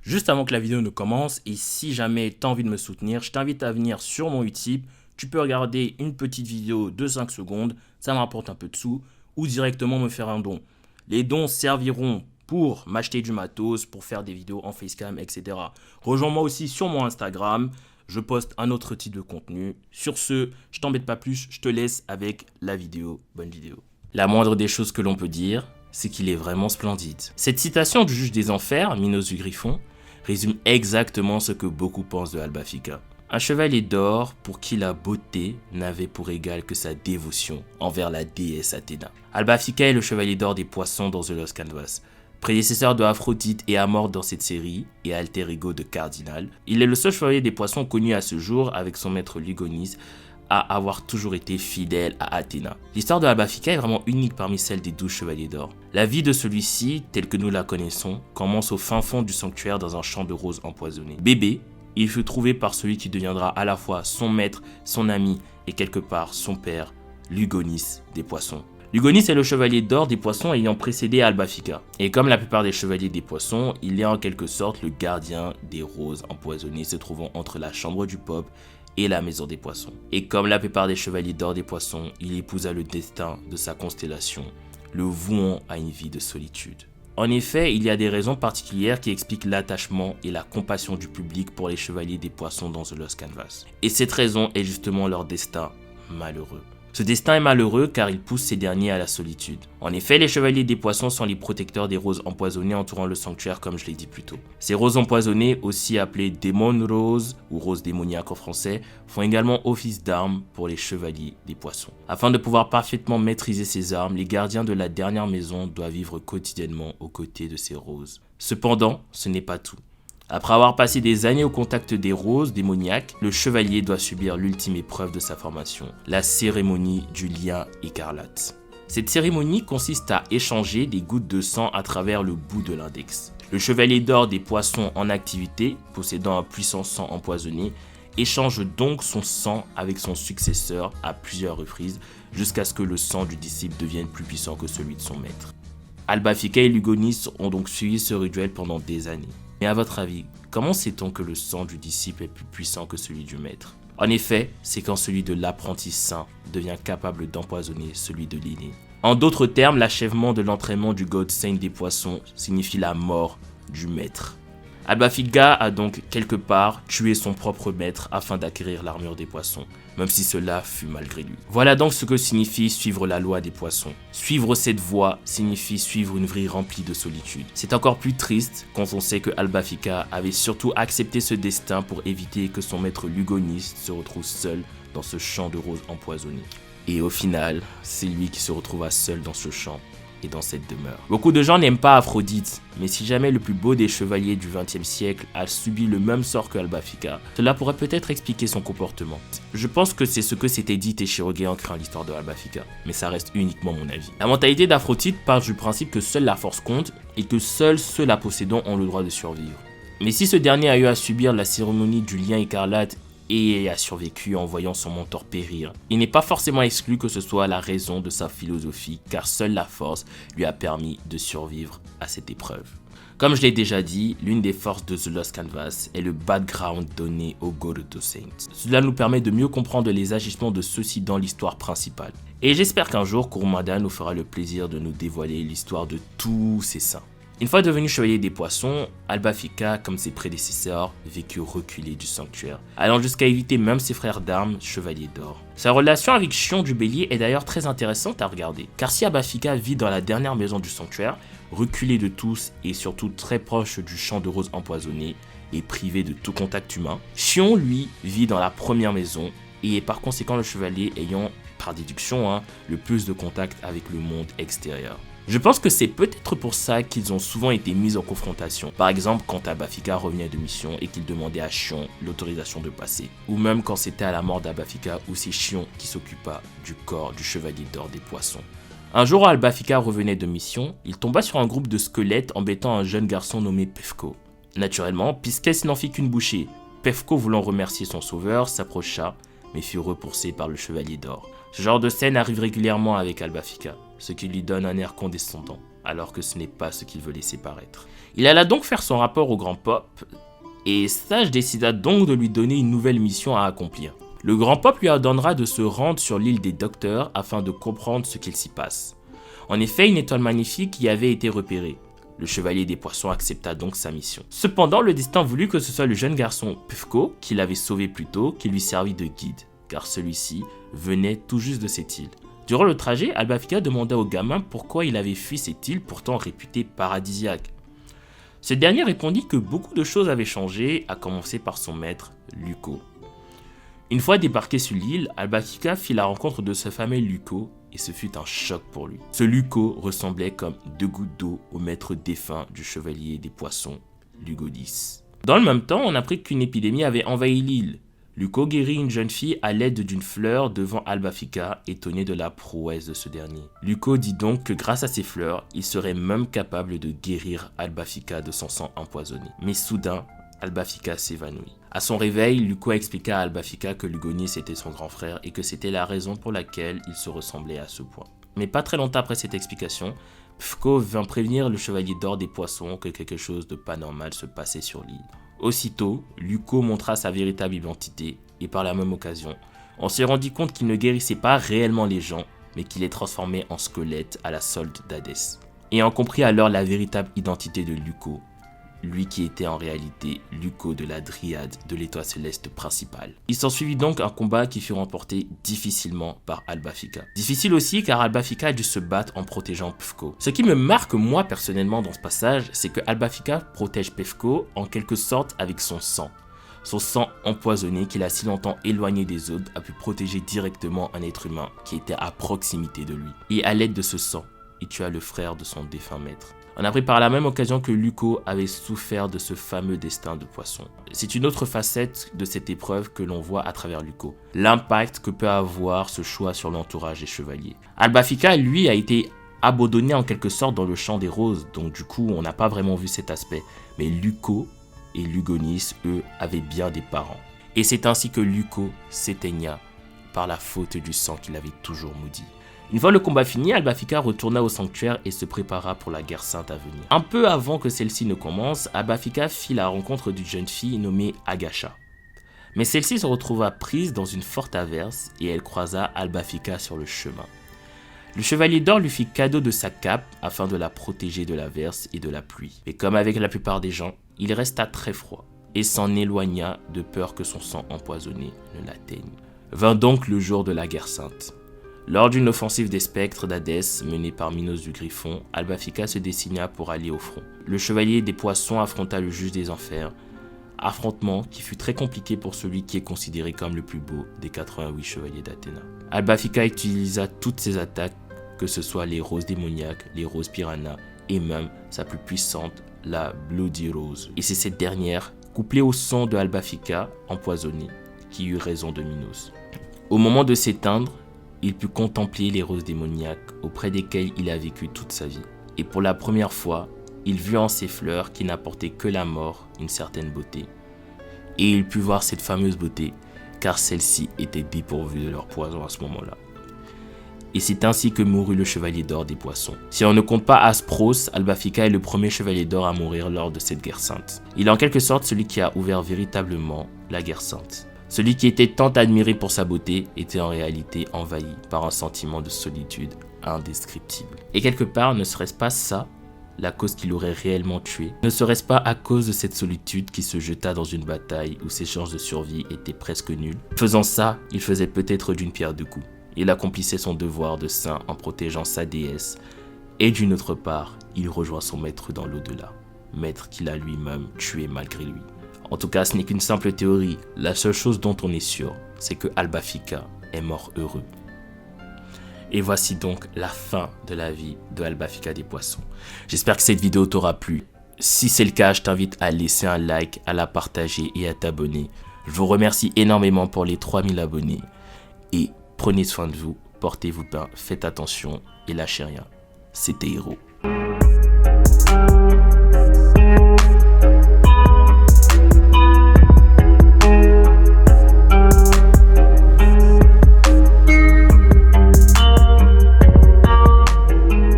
Juste avant que la vidéo ne commence, et si jamais tu as envie de me soutenir, je t'invite à venir sur mon Utip. Tu peux regarder une petite vidéo de 5 secondes, ça me rapporte un peu de sous, ou directement me faire un don. Les dons serviront pour m'acheter du matos, pour faire des vidéos en facecam, etc. Rejoins-moi aussi sur mon Instagram, je poste un autre type de contenu. Sur ce, je t'embête pas plus, je te laisse avec la vidéo. Bonne vidéo. La moindre des choses que l'on peut dire, c'est qu'il est vraiment splendide. Cette citation du juge des enfers, Minos du Griffon, résume exactement ce que beaucoup pensent de Alba-Fica. Un chevalier d'or pour qui la beauté n'avait pour égal que sa dévotion envers la déesse Athéna. Alba-Fica est le chevalier d'or des poissons dans The Lost Canvas. Prédécesseur de Aphrodite et Amor dans cette série, et alter ego de Cardinal, il est le seul chevalier des poissons connu à ce jour avec son maître Lugonis à avoir toujours été fidèle à Athéna. L'histoire de Alba-Fica est vraiment unique parmi celles des 12 chevaliers d'or. La vie de celui-ci, telle que nous la connaissons, commence au fin fond du sanctuaire dans un champ de roses empoisonnées. Bébé, il fut trouvé par celui qui deviendra à la fois son maître, son ami et quelque part son père, Lugonis des poissons. Lugonis est le chevalier d'or des poissons ayant précédé Alba-Fica. Et comme la plupart des chevaliers des poissons, il est en quelque sorte le gardien des roses empoisonnées se trouvant entre la chambre du peuple et la maison des poissons. Et comme la plupart des chevaliers d'or des poissons, il épousa le destin de sa constellation, le vouant à une vie de solitude. En effet, il y a des raisons particulières qui expliquent l'attachement et la compassion du public pour les chevaliers des poissons dans The Lost Canvas. Et cette raison est justement leur destin malheureux. Ce destin est malheureux car il pousse ces derniers à la solitude. En effet, les chevaliers des poissons sont les protecteurs des roses empoisonnées entourant le sanctuaire comme je l'ai dit plus tôt. Ces roses empoisonnées, aussi appelées démon roses ou roses démoniaques en français, font également office d'armes pour les chevaliers des poissons. Afin de pouvoir parfaitement maîtriser ces armes, les gardiens de la dernière maison doivent vivre quotidiennement aux côtés de ces roses. Cependant, ce n'est pas tout. Après avoir passé des années au contact des roses démoniaques, le chevalier doit subir l'ultime épreuve de sa formation, la cérémonie du lien écarlate. Cette cérémonie consiste à échanger des gouttes de sang à travers le bout de l'index. Le chevalier d'or des poissons en activité, possédant un puissant sang empoisonné, échange donc son sang avec son successeur à plusieurs reprises jusqu'à ce que le sang du disciple devienne plus puissant que celui de son maître. Alba-Fica et Lugonis ont donc suivi ce rituel pendant des années. Mais à votre avis, comment sait-on que le sang du disciple est plus puissant que celui du maître? En effet, c'est quand celui de l'apprenti saint devient capable d'empoisonner celui de l'aîné. En d'autres termes, l'achèvement de l'entraînement du God Saint des poissons signifie la mort du maître. Alba-Fica a donc quelque part tué son propre maître afin d'acquérir l'armure des poissons, même si cela fut malgré lui. Voilà donc ce que signifie suivre la loi des poissons. Suivre cette voie signifie suivre une vie remplie de solitude. C'est encore plus triste quand on sait que Alba-Fica avait surtout accepté ce destin pour éviter que son maître Lugonis se retrouve seul dans ce champ de roses empoisonnées. Et au final, c'est lui qui se retrouva seul dans ce champ et dans cette demeure. Beaucoup de gens n'aiment pas Aphrodite, mais si jamais le plus beau des chevaliers du XXe siècle a subi le même sort que Alba-Fica, cela pourrait peut-être expliquer son comportement. Je pense que c'est ce que s'était dit Teshiroge en créant l'histoire de Alba-Fica, mais ça reste uniquement mon avis. La mentalité d'Aphrodite part du principe que seule la force compte et que seuls ceux la possédant ont le droit de survivre. Mais si ce dernier a eu à subir la cérémonie du lien écarlate et a survécu en voyant son mentor périr, il n'est pas forcément exclu que ce soit la raison de sa philosophie, car seule la force lui a permis de survivre à cette épreuve. Comme je l'ai déjà dit, l'une des forces de The Lost Canvas est le background donné aux God Saints. Cela nous permet de mieux comprendre les agissements de ceux-ci dans l'histoire principale. Et j'espère qu'un jour, Kurumada nous fera le plaisir de nous dévoiler l'histoire de tous ces saints. Une fois devenu chevalier des poissons, Alba-Fica, comme ses prédécesseurs, vécut reculé du sanctuaire, allant jusqu'à éviter même ses frères d'armes, chevaliers d'or. Sa relation avec Chion du Bélier est d'ailleurs très intéressante à regarder, car si Alba-Fica vit dans la dernière maison du sanctuaire, reculé de tous et surtout très proche du champ de roses empoisonné et privé de tout contact humain, Chion, lui, vit dans la première maison et est par conséquent le chevalier ayant, par déduction, le plus de contact avec le monde extérieur. Je pense que c'est peut-être pour ça qu'ils ont souvent été mis en confrontation. Par exemple, quand Alba-Fica revenait de mission et qu'il demandait à Chion l'autorisation de passer. Ou même quand c'était à la mort d'Alba-Fica où c'est Chion qui s'occupa du corps du chevalier d'or des poissons. Un jour, Alba-Fica revenait de mission, il tomba sur un groupe de squelettes embêtant un jeune garçon nommé Pefko. Naturellement, Pisces n'en fit qu'une bouchée. Pefko, voulant remercier son sauveur, s'approcha, mais fut repoussé par le chevalier d'or. Ce genre de scène arrive régulièrement avec Alba-Fica, ce qui lui donne un air condescendant. alors que ce n'est pas ce qu'il veut laisser paraître. Il alla donc faire son rapport au Grand Pop, et Sage décida donc de lui donner une nouvelle mission à accomplir. Le Grand Pop lui ordonnera de se rendre sur l'île des Docteurs afin de comprendre ce qu'il s'y passe. En effet, une étoile magnifique y avait été repérée. Le chevalier des poissons accepta donc sa mission. Cependant, le destin voulut que ce soit le jeune garçon Puffco, qui l'avait sauvé plus tôt, qui lui servit de guide, car celui-ci venait tout juste de cette île. Durant le trajet, Albafika demanda au gamin pourquoi il avait fui cette île pourtant réputée paradisiaque. Ce dernier répondit que beaucoup de choses avaient changé, à commencer par son maître, Luco. Une fois débarqué sur l'île, Albafika fit la rencontre de ce fameux Luco, et ce fut un choc pour lui. Ce Luco ressemblait comme 2 gouttes d'eau au maître défunt du chevalier des poissons, Lugodis. Dans le même temps, on apprit qu'une épidémie avait envahi l'île. Luco guérit une jeune fille à l'aide d'une fleur devant Albafika, étonné de la prouesse de ce dernier. Luco dit donc que grâce à ces fleurs, il serait même capable de guérir Albafika de son sang empoisonné. Mais soudain, Albafika s'évanouit. À son réveil, Luco expliqua à Albafika que Lugonis était son grand frère et que c'était la raison pour laquelle il se ressemblait à ce point. Mais pas très longtemps après cette explication, Puffco vint prévenir le chevalier d'or des poissons que quelque chose de pas normal se passait sur l'île. Aussitôt, Luco montra sa véritable identité et par la même occasion, on s'est rendu compte qu'il ne guérissait pas réellement les gens, mais qu'il les transformait en squelettes à la solde d'Hadès. Ayant compris alors la véritable identité de Luco, lui qui était en réalité Luco de la Dryade de l'étoile céleste principale. Il s'ensuivit donc un combat qui fut remporté difficilement par Albafika. Difficile aussi car Albafika a dû se battre en protégeant Puffco. Ce qui me marque moi personnellement dans ce passage, c'est que Albafika protège Puffco en quelque sorte avec son sang. Son sang empoisonné qu'il a si longtemps éloigné des autres a pu protéger directement un être humain qui était à proximité de lui. Et à l'aide de ce sang, il tua le frère de son défunt maître. On apprit par la même occasion que Luco avait souffert de ce fameux destin de poisson. C'est une autre facette de cette épreuve que l'on voit à travers Luco. L'impact que peut avoir ce choix sur l'entourage des chevaliers. Albafika, lui, a été abandonné en quelque sorte dans le champ des roses, donc du coup on n'a pas vraiment vu cet aspect. Mais Luco et Lugonis, eux, avaient bien des parents. Et c'est ainsi que Luco s'éteigna par la faute du sang qu'il avait toujours maudit. Une fois le combat fini, Albafika retourna au sanctuaire et se prépara pour la guerre sainte à venir. Un peu avant que celle-ci ne commence, Albafika fit la rencontre d'une jeune fille nommée Agasha. Mais celle-ci se retrouva prise dans une forte averse et elle croisa Albafika sur le chemin. Le chevalier d'or lui fit cadeau de sa cape afin de la protéger de l'averse et de la pluie. Mais comme avec la plupart des gens, il resta très froid et s'en éloigna de peur que son sang empoisonné ne l'atteigne. Vint donc le jour de la guerre sainte. Lors d'une offensive des spectres d'Hadès menée par Minos du Griffon, Albafika se décida pour aller au front. Le chevalier des poissons affronta le juge des enfers, affrontement qui fut très compliqué pour celui qui est considéré comme le plus beau des 88 chevaliers d'Athéna. Albafika utilisa toutes ses attaques, que ce soit les roses démoniaques, les roses piranha et même sa plus puissante, la Bloody Rose. Et c'est cette dernière, couplée au sang de Albafika empoisonné, qui eut raison de Minos. Au moment de s'éteindre, il put contempler les roses démoniaques auprès desquelles il a vécu toute sa vie. Et pour la première fois, il vit en ces fleurs qui n'apportaient que la mort une certaine beauté. Et il put voir cette fameuse beauté, car celles-ci étaient dépourvues de leur poison à ce moment-là. Et c'est ainsi que mourut le chevalier d'or des poissons. Si on ne compte pas Aspros, Albafika est le premier chevalier d'or à mourir lors de cette guerre sainte. Il est en quelque sorte celui qui a ouvert véritablement la guerre sainte. Celui qui était tant admiré pour sa beauté était en réalité envahi par un sentiment de solitude indescriptible. Et quelque part, ne serait-ce pas ça la cause qui l'aurait réellement tué? Ne serait-ce pas à cause de cette solitude qu'il se jeta dans une bataille où ses chances de survie étaient presque nulles? Faisant ça, il faisait peut-être d'une pierre deux coups. Il accomplissait son devoir de saint en protégeant sa déesse, et d'une autre part, il rejoint son maître dans l'au-delà, maître qu'il a lui-même tué malgré lui. En tout cas, ce n'est qu'une simple théorie. La seule chose dont on est sûr, c'est que Albafika est mort heureux. Et voici donc la fin de la vie de Albafika des poissons. J'espère que cette vidéo t'aura plu. Si c'est le cas, je t'invite à laisser un like, à la partager et à t'abonner. Je vous remercie énormément pour les 3000 abonnés. Et prenez soin de vous, portez-vous bien, faites attention et lâchez rien. C'était Hero.